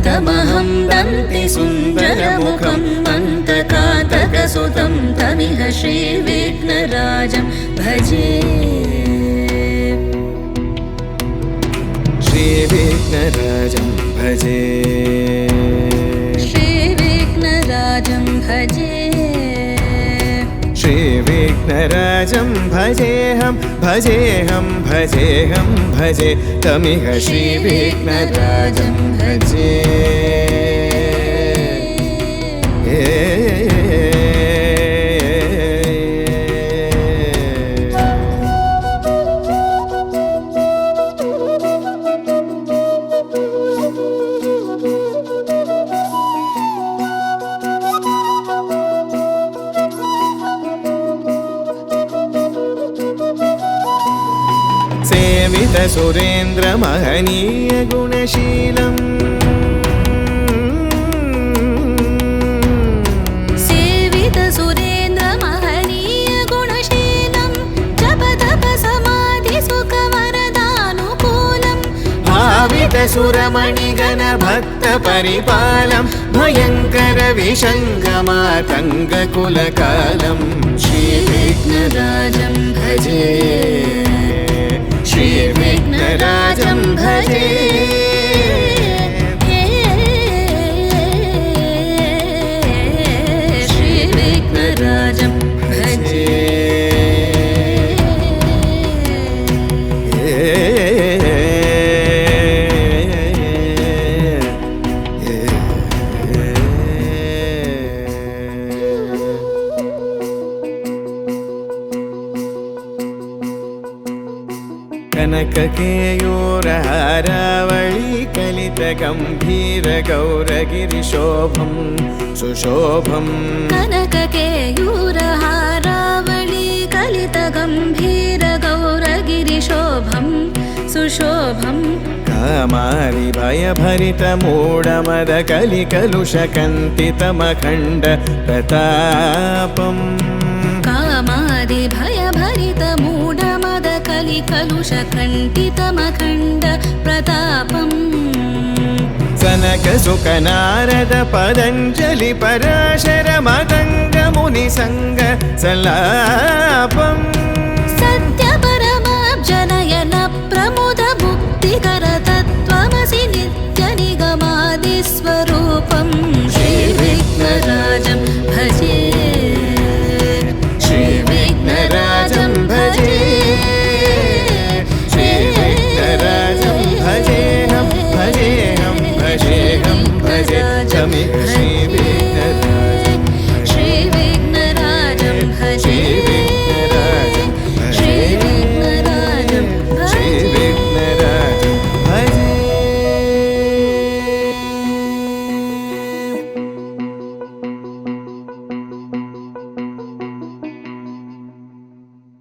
तमहं दन्ति सुन्दरमुखं मन्तकातकसुतं तमिह श्रीविघ्नराजं भजे श्रीविघ्नराजं भजे श्रीविघ्नराजं भजे श्रीविघ्नराजं भजेऽहं भजेऽहं भजेऽहं भजे तमिह श्रीविघ्नराजं भजे सेवित सुरेन्द्र महनीय गुणशीलम् सेवित सुरेन्द्र महनीय गुणशीलं जप तप समाधि सुखवरदानुकूलं भावित सुरमणिगण भक्त परिपालं भयङ्कर विषङ्गमातङ्ग कुलकालं श्रीविघ्नराजं भजे श्रीविघ्नराजं भजे श्रीविघ्नराजं भजे कनककेयूरहारावळी कलितगम्भीर गौरगिरिशोभं सुशोभं कनककेयूरहारावळी कलितगम्भीर गौरगिरिशोभं सुशोभं कामारि भयभरितमूढमद कलिकलुषकन्तितमखण्ड प्रतापम् कामादि भयभरितमूढमद कलिकलुषकण्टितमखण्ड प्रतापम् सनकसुकनारद पतञ्जलि पराशर मतङ्ग मुनिसङ्ग सल्लापम्